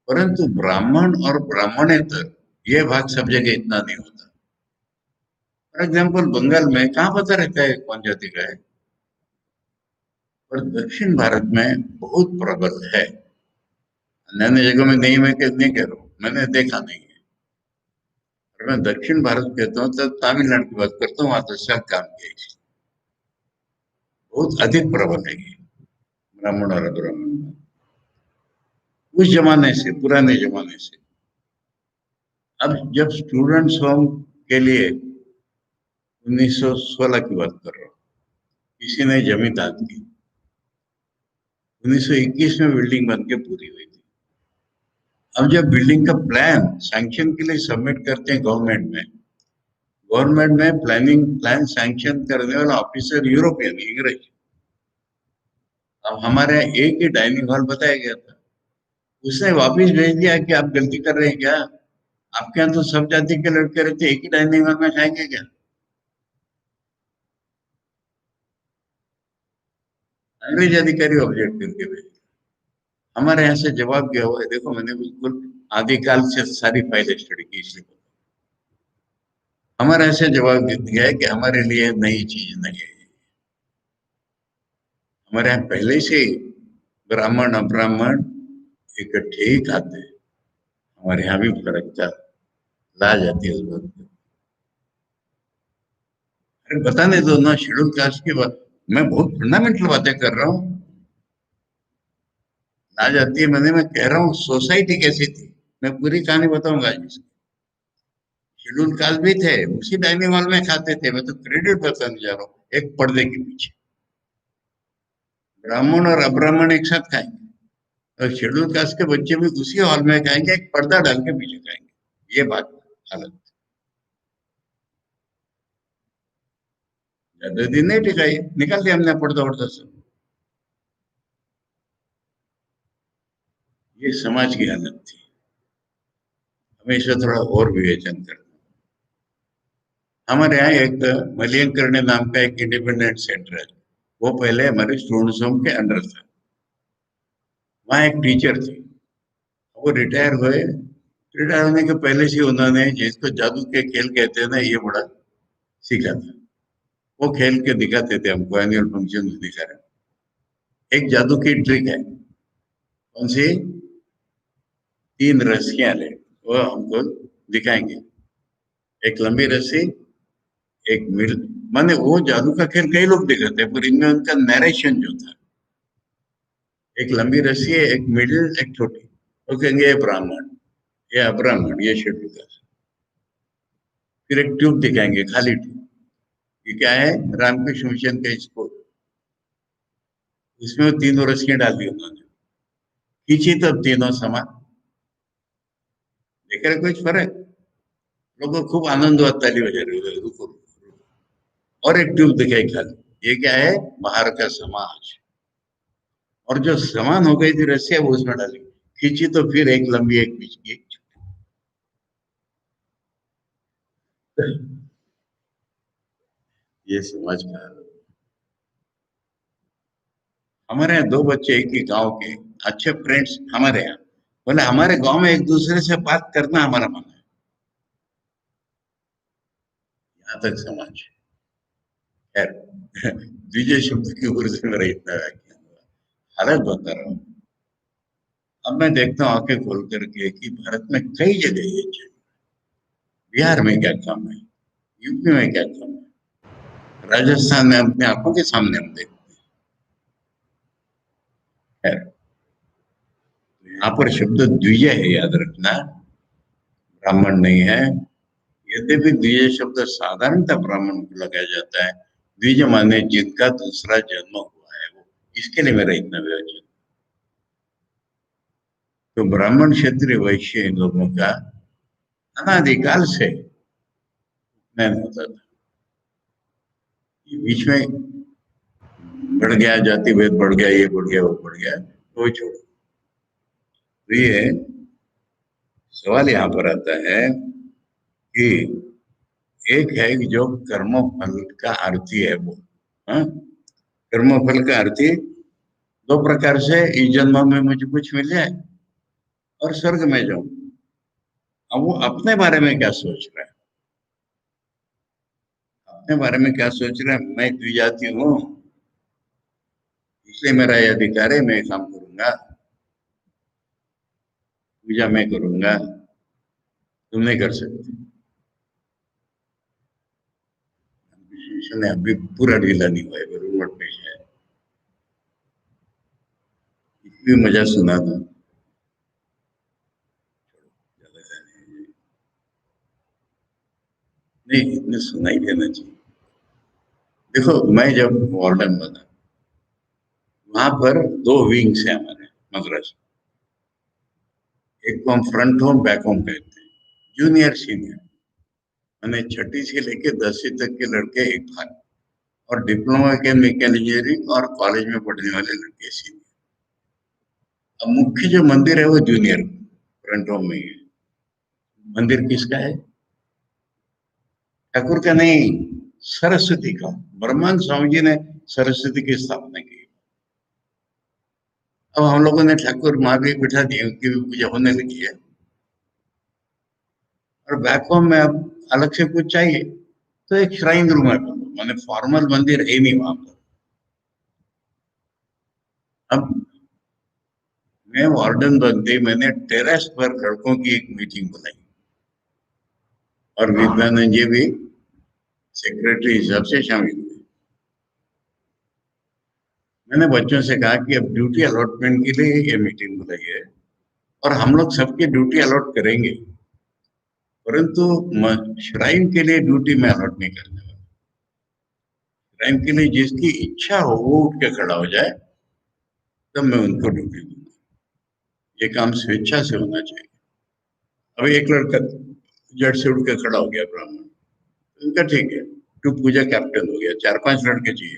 परंतु ब्राह्मण और ब्राह्मणेतर ये भाग सब जगह इतना नहीं होता। फॉर एग्जाम्पल बंगाल में कहाँ पता रहता है कौन जाति का है, और दक्षिण भारत में बहुत प्रबल है। अन्य जगहों में नहीं, मैं नहीं कह रहा हूँ, मैंने देखा नहीं है। और मैं दक्षिण भारत कहता हूँ तब तमिलनाडु की बात करता हूँ, वहां तो सब काम किया है। बहुत अधिक प्रबल है ये ब्राह्मण और अब्राह्मण में। उस जमाने से, पुराने जमाने से। अब जब स्टूडेंट्स होम के लिए 1916 की बात कर रहा हूँ, किसी ने जमीन दान की, 1921 में बिल्डिंग बन के पूरी हुई थी। अब जब बिल्डिंग का प्लान सैंक्शन के लिए सबमिट करते हैं गवर्नमेंट में, गवर्नमेंट में प्लानिंग प्लान सैंक्शन करने वाला ऑफिसर यूरोपियन अंग्रेज। अब हमारे यहाँ एक ही डाइनिंग हॉल बताया गया था, उसने वापिस भेज दिया कि आप गलती कर रहे हैं क्या, आपके यहाँ तो सब जाति के लड़के रहते, एक ही डाइनिंग हॉल में खाएंगे क्या? अंग्रेज अधिकारी ऑब्जेक्ट करके भेजे। हमारे यहाँ से जवाब दिया हुआ है, देखो मैंने बिल्कुल आदिकाल से सारी फाइलें स्टडी की, इसलिए हमारे यहाँ से जवाब दिया है कि हमारे लिए नई चीज नहीं है। हमारे यहाँ पहले से ब्राह्मण अब्राह्मण इकट्ठे ही खाते हैं। हमारे यहाँ भी फर्क था, ला जाती है उस बात पे। अरे बताने दो ना, शेड्यूल कास्ट की बात, मैं बहुत फंडामेंटल बातें कर रहा हूँ। ला जाती है मैंने, मैं कह रहा हूँ सोसाइटी कैसी थी, मैं पूरी कहानी बताऊंगा आज इसकी। शेड्यूल कास्ट भी थे, उसी डाइनिंग हॉल में खाते थे, मैं तो क्रेडिट बताने जा रहा हूँ, एक पर्दे के पीछे ब्राह्मण और अब्राह्मण एक साथ खाएंगे, और शेड्यूल कास्ट के बच्चे भी उसी हॉल में खाएंगे, एक पर्दा डाल के पीछे खाएंगे। ये बात अलग। ज्यादा दिन नहीं टिकाई, निकाल दिया हमने पर्दा वर्दा सब। ये समाज की हालत थी। हमेशा थोड़ा और विवेचन करना। हमारे यहाँ एक मलियंकरणे नाम का एक इंडिपेंडेंट सेंटर है। वो पहले हमारे स्टूडेंट्स होम के अंडर था। वहाँ एक टीचर थी, वो रिटायर हुए। रिटायर होने के पहले से उन्होंने जिसको जादू के खेल कहते हैं ना, ये बड़ा सीखा था। वो खेल के दिखाते थे हमको, एनुअल फंक्शन में दिखा रहे। एक जादू की ट्रिक है। कौन सी? 3 रस्सियां ले, वो हमको दिखाएंगे। एक लंबी रस्सी, एक मिल, माने वो जादू का खेल कई लोग दिखाते हैं, पर इनमें उनका नरेशन जो था, एक लंबी रस्सी है, एक मिडिल, एक छोटी। वो कहेंगे ये ब्राह्मण, ये अब्राह्मण, ये शेड्यूल। फिर एक ट्यूब दिखाएंगे, खाली ट्यूब। ये क्या है? रामकृष्ण मिशन का स्कूल। इसमें वो 3 रस्सियां डाल दी उन्होंने, खींची तब तीनों समान। देख रहे कुछ फर्क? लोगों को खूब आनंद हुआ, ताली बजा रहे, रुको रुको। और एक ट्यूब दिखाई खाली। ये क्या है? बाहर का समाज। और जो समान हो गई थी रस्सियां, वो उसमें डाली, खींची तो फिर एक लंबी, एक बीच की, एक छोटी। ये समाज का हाल। हमारे यहाँ 2 बच्चे एक ही गांव के, अच्छे फ्रेंड्स हमारे यहाँ। बोले हमारे गांव में एक दूसरे से बात करना हमारा मन है। यहाँ तक समाज। खैर, द्वितीय शब्द की ओर से मेरा इतना व्याख्यान हुआ। हालत बता रहा हूँ। अब मैं देखता हूँ आंखें खोल करके कि भारत में कई जगह ये चीज। बिहार में क्या काम है, यूपी में क्या काम है, राजस्थान में अपने आंखों के सामने हम देखते हैं। खैर, यहाँ पर शब्द द्विज है, याद रखना, ब्राह्मण नहीं है। यद्यपि द्विज शब्द साधारणतः ब्राह्मण को लगाया जाता है। द्विज माने जिनका दूसरा जन्म हुआ है वो, इसके लिए मेरा इतना विवेचन। तो ब्राह्मण, क्षत्रिय, वैश्य, इन लोगों का अनादिकाल से उपनयन होता था। ये बीच में बढ़ गया, जाति भेद बढ़ गया, ये बढ़ गया, वो बढ़ गया, वो छोड़ो। तो ये सवाल यहाँ पर आता है कि एक है कि जो कर्म फल का अर्थी है वो, हाँ, कर्म फल का अर्थी 2 प्रकार से, इस जन्म में मुझे कुछ मिल जाए और स्वर्ग में जाऊं। अब वो अपने बारे में क्या सोच रहा है? अपने बारे में क्या सोच रहा है? मैं द्विजाति हूँ, इसलिए मेरा ये अधिकार है, मैं काम करूंगा, पूजा मैं करूंगा, तुम नहीं कर सकते। ने अभी पूरा ढीला नहीं हुआ है, रूमट में है। इतनी मजा सुना था, ज्यादा नहीं, इतने सुना ही देना चाहिए। देखो, मैं जब वार्डन बना, वहां पर 2 विंग्स है हमारे मद्रास। एक को हम फ्रंट होम, बैक होम कहते हैं। जूनियर सीनियर मैंने 6ठी से लेके 10वीं तक के लड़के एक भाग, और डिप्लोमा के मैकेनिकल इंजीनियरिंग और कॉलेज में पढ़ने वाले लड़के सीनियर। अब मुख्य जो मंदिर है वो जूनियर फ्रंट होम में ही है। मंदिर किसका है? ठाकुर का नहीं, सरस्वती का। ब्रह्मानंद स्वामी जी ने सरस्वती की स्थापना की। अब हम लोगों ने ठाकुर माँ भी बिठा दी, उनकी भी पूजा होने लगी है। और बैक होम में अब अलग से कुछ चाहिए तो एक श्राइन रूम है, मैंने फॉर्मल मंदिर है नहीं वहां पर। अब मैं वार्डन बनते मैंने टेरेस पर लड़कों की एक मीटिंग बुलाई, और विद्यानंद जी भी सेक्रेटरी हिसाब से शामिल हुए। मैंने बच्चों से कहा कि अब ड्यूटी अलॉटमेंट के लिए ये मीटिंग बुलाई है, और हम लोग सबकी ड्यूटी अलॉट करेंगे, परंतु श्राइन के लिए ड्यूटी में अलॉट नहीं करने वाला। श्राइन के लिए जिसकी इच्छा हो वो उठ के खड़ा हो जाए, तब मैं उनको ड्यूटी दूंगा। ये काम स्वेच्छा से होना चाहिए। अब एक लड़का जट से उठ के खड़ा हो गया, ब्राह्मण, उनका ठीक है, तू पूजा कैप्टन हो गया, 4-5 लड़के चाहिए।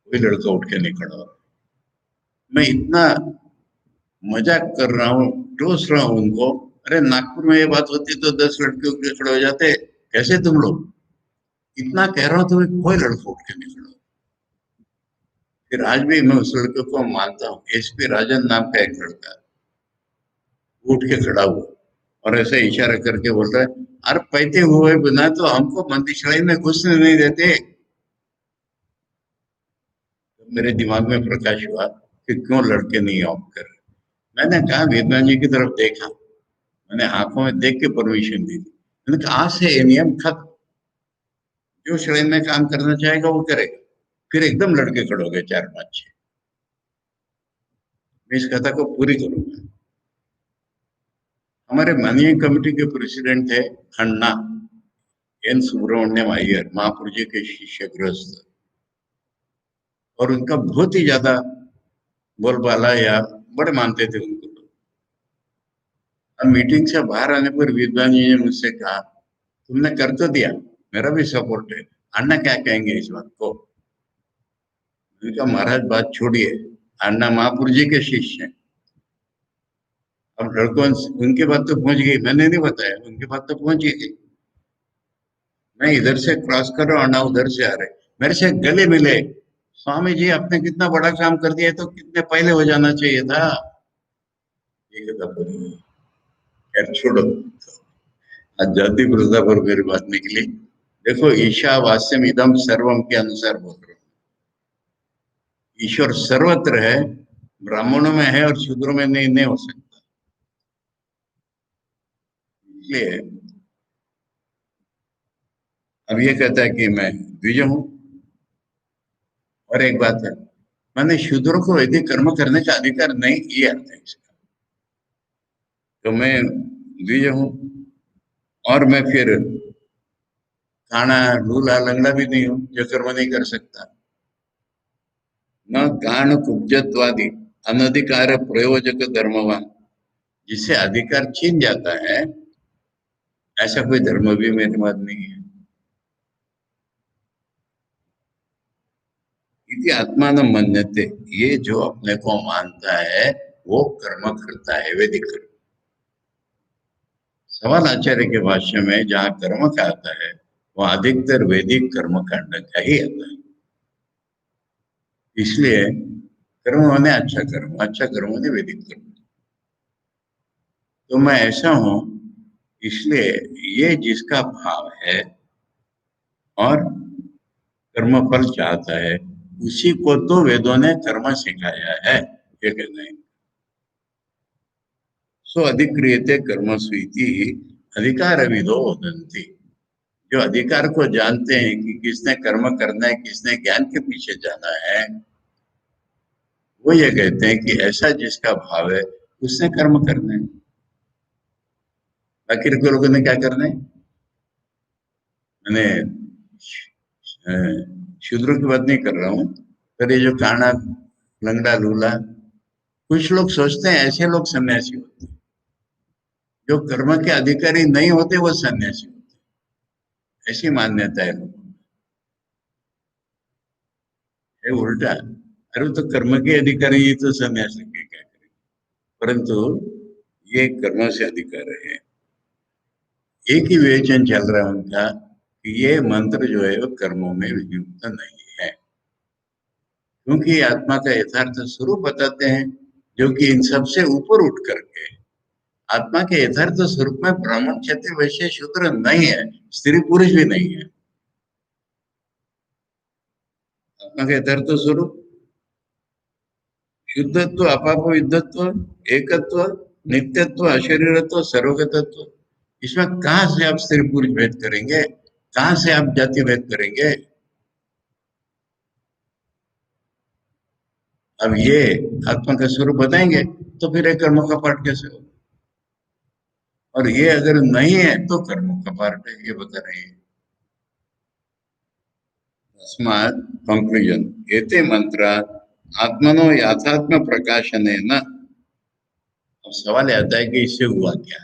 कोई लड़का उठ के नहीं खड़ा हो। मैं इतना मजाक कर रहा हूँ, टोस रहा हूँ उनको। अरे नागपुर में ये बात होती तो 10 लड़के उठ के खड़े हो जाते, कैसे तुम लोग? इतना कह रहा हूँ तुम्हें, कोई लड़का उठ के नहीं खड़ा। फिर आज भी मैं उस लड़के को मानता हूँ, एसपी राजन नाम का एक लड़का उठ के खड़ा हुआ और ऐसे इशारा करके बोल रहा है, अरे पैते हुए बिना तो हमको मंदिर में घुसने नहीं देते। तो मेरे दिमाग में प्रकाश हुआ कि क्यों लड़के नहीं ऑफ कर रहे। मैंने कहा वेदना जी की तरफ देखा, मैंने आंखों में देख के परमिशन दी थी। मैंने कहा आज से ये नियम खत्म, जो श्रेणी में काम करना चाहेगा वो करेगा। फिर एकदम लड़के खड़े हो गए 4 5 6। मैं इस कथा को पूरी करूंगा। हमारे माननीय कमेटी के प्रेसिडेंट थे अण्णा एन सुब्रमण्यम अय्यर, महापुर जी के शिष्य गृहस्थ, और उनका बहुत ही ज्यादा बोलबाला या बड़े मानते थे उनको लोग। अब मीटिंग से बाहर आने पर विद्वान जी ने मुझसे कहा, तुमने कर तो दिया, मेरा भी सपोर्ट है, अण्णा क्या कहेंगे इस बात को? मैंने कहा महाराज बात छोड़िए, अण्णा महापुर जी के शिष्य हैं। अब लड़कों उनकी बात तो पहुंच गई, मैंने नहीं बताया, उनकी बात तो पहुंच ही गई। मैं इधर से क्रॉस कर रहा हूँ, अण्णा उधर से आ रहे, मेरे से गले मिले, स्वामी जी आपने कितना बड़ा काम कर दिया, तो कितने पहले हो जाना चाहिए था। ये कथा पूरी। खैर छोड़ो, आज जाति प्रथा पर मेरी बात निकली। देखो, ईशावास्यम इदम सर्वम के अनुसार बोल रहा हूँ। ईश्वर सर्वत्र है, ब्राह्मणों में है और शूद्रों में नहीं हो सकता। इसलिए अब ये कहता है कि मैं द्विज हूं। और एक बात है, मैंने शूद्रों को वैदिक कर्म करने का अधिकार नहीं, ये अर्थ है इसका। तो मैं द्विज हूं, और मैं फिर काना लूला लंगड़ा भी नहीं हूं जो कर्म नहीं कर सकता। न कान कुब्जत्वादि अनधिकार प्रयोजक धर्मवान, जिससे अधिकार छीन जाता है, ऐसा कोई धर्म भी मेरे मत नहीं है। इति आत्मान मन्यते, ये जो अपने को मानता है वो कर्म करता है, वैदिक कर्म। सवाल आचार्य के भाष्य में जहाँ कर्म का आता है, वह अधिकतर वैदिक कर्म कांड का ही आता है। इसलिए कर्म माने अच्छा कर्म माने वैदिक कर्म। तो मैं ऐसा हूं, इसलिए ये जिसका भाव है और कर्म फल चाहता है, उसी को तो वेदों ने कर्म सिखाया है, ये कहना है। सो अधिक्रियते कर्मसु इति अधिकार विदो वदन्ति। जो अधिकार को जानते हैं कि किसने कर्म करना है, किसने ज्ञान के पीछे जाना है, वो ये कहते हैं कि ऐसा जिसका भाव है उसने कर्म करना है। बाकी के लोगों ने क्या करना है? मैंने शूद्रों की बात नहीं कर रहा हूँ, पर ये जो काना लंगड़ा लूला, कुछ लोग सोचते हैं ऐसे लोग सन्यासी होते हैं। जो कर्म के अधिकारी नहीं होते वो सन्यासी होते हैं, ऐसी मान्यता है लोगों में। उल्टा, अरे तो कर्म के अधिकारी ही तो सन्यासी के क्या करें? परंतु ये कर्म से अधिकार है। एक ही विवेचन चल रहा है उनका कि ये मंत्र जो है वो कर्मों में वियुक्त नहीं है, क्योंकि आत्मा का यथार्थ स्वरूप बताते हैं, जो कि इन सब से ऊपर उठ करके आत्मा के यथार्थ स्वरूप में ब्राह्मण क्षत्रिय वैश्य शूद्र नहीं है, स्त्री पुरुष भी नहीं है। आत्मा का यथार्थ स्वरूप शुद्धत्व, अपाप विद्धत्व, एकत्व, नित्यत्व, अशरीरत्व, सर्वगतत्व। इसमें कहां से आप स्त्री पुरुष भेद करेंगे? कहां से आप जाति भेद करेंगे? अब ये आत्मा का स्वरूप बताएंगे तो फिर एक कर्मों का पाठ कैसे होगा? और ये अगर नहीं है तो कर्मों का पाठ है, ये बता रहे हैं। तस्मात् कंक्लूजन, एते मंत्र आत्मनो यथात्म प्रकाशन है ना। अब सवाल आता है कि इससे हुआ क्या?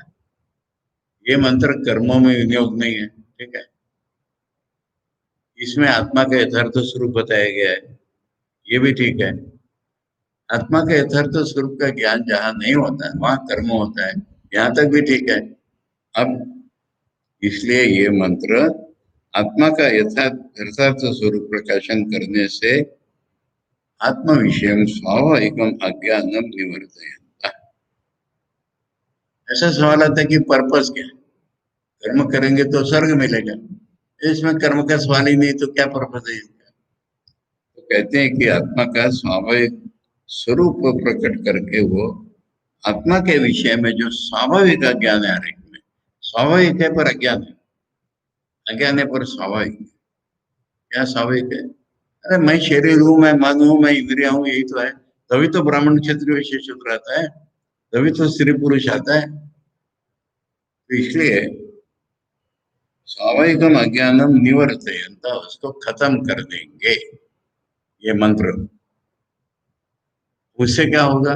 ये मंत्र कर्मों में विनियोग नहीं है, ठीक है, इसमें आत्मा का यथार्थ स्वरूप बताया गया है, ये भी ठीक है। आत्मा के यथार्थ स्वरूप का ज्ञान जहां नहीं होता है वहां कर्म होता है, यहाँ तक भी ठीक है। अब इसलिए ये मंत्र आत्मा का यथार्थ स्वरूप प्रकाशन करने से आत्म विषय स्वाभाविकम अज्ञानम निवर्तयन्ता। ऐसा सवाल आता है कि पर्पस क्या है, कर्म करेंगे तो स्वर्ग मिलेगा, इसमें कर्म का सवाल ही नहीं, तो क्या पर्पस है इसका। तो कहते हैं कि आत्मा का स्वाभाविक स्वरूप को प्रकट करके वो आत्मा के विषय में जो स्वाभाविक अज्ञान है, हर एक में स्वाभाविक है पर अज्ञान है, अज्ञान है पर स्वाभाविक है। क्या स्वाभाविक है? अरे मैं शरीर हूँ, मैं मन हूँ, मैं इंद्रिया हूँ, यही तो है। तभी तो ब्राह्मण क्षत्रिय वैश्य शूद्र आता है, तभी तो स्त्री पुरुष आता है। तो इसलिए स्वाभाविकम अज्ञानम निवर्तयन्ता, उसको खत्म कर देंगे ये मंत्र। उससे क्या होगा?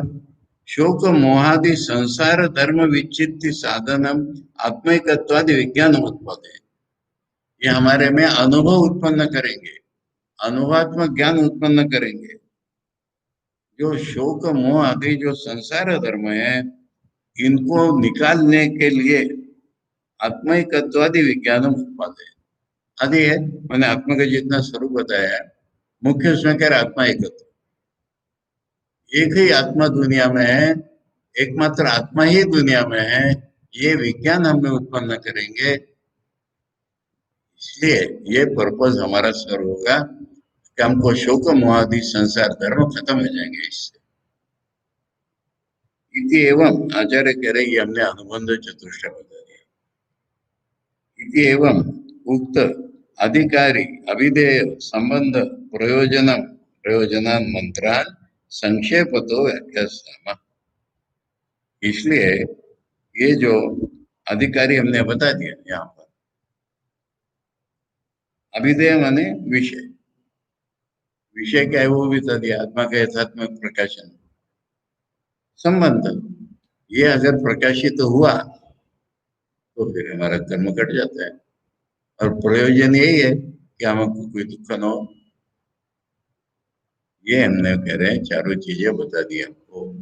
शोक मोहादि संसार धर्म विचित्ति साधनम आत्मिकत्वादि विज्ञान उत्पत्ति, ये हमारे में अनुभव उत्पन्न करेंगे, अनुभवात्मक ज्ञान उत्पन्न करेंगे। जो शोक मोह आदि जो संसार धर्म है, इनको निकालने के लिए आत्मिकत्वादि विज्ञान उत्पादन आदि है। मैंने आत्मा का जितना स्वरूप बताया है, मुख्य उसमें कह रहा आत्मा एकत्व, एक ही आत्मा दुनिया में है, एकमात्र आत्मा ही दुनिया में है, ये विज्ञान हमें उत्पन्न करेंगे। इसलिए ये पर्पस हमारा सर्व होगा कि हमको शोक मोहादि संसार धर्म खत्म हो जाएंगे इससे। इति एवं आचार्य कह रहे ये हमने अनुबंध चतुष्टय बता दिया। इति एवं उक्त अधिकारी अभिधेय संबंध प्रयोजन प्रयोजनान मंत्रान संक्षेपतो व्याख्यास्यामः। इसलिए ये जो अधिकारी हमने बता दिया यहाँ पर, अभिधेय माने विषय, विषय क्या है वो भी बता दिया, आत्मा का यथात्मक प्रकाशन। संबंध, ये अगर प्रकाशित हुआ तो फिर हमारा कर्म कट जाता है, और प्रयोजन यही है कि हमको कोई दुख न हो। ये हमने कह रहे हैं चारों चीजें बता दी हमको,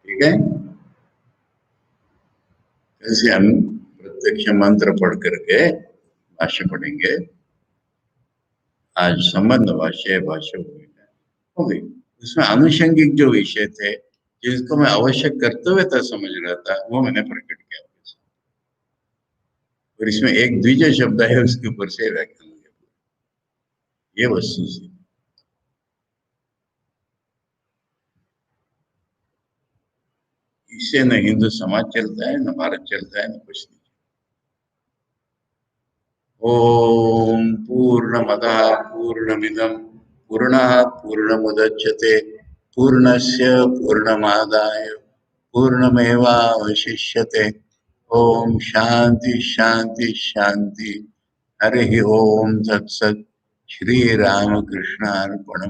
ठीक है। ऐसे हम प्रत्यक्ष मंत्र पढ़ करके भाष्य पढ़ेंगे। आज संबंध भाष्य भाष्य हो गई। उसमें आनुषंगिक जो विषय थे जिसको मैं आवश्यक कर्तव्यता समझ रहा था, वो मैंने प्रकट किया। और इसमें एक द्विज शब्द है, उसके ऊपर से व्याख्यान हो गया। ये वस्तु से इससे न हिंदू समाज चलता है, न भारत चलता है, न कुछ नहीं। ओम पूर्णमदः पूर्णमिदं पूर्णात् पूर्णमुदच्यते पूर्णस्य पूर्णमादाय पूर्णमेवावशिष्यते। ओम शांति शांति शांति। हरि ओम तत्सत्। श्री रामकृष्णार्पणम्।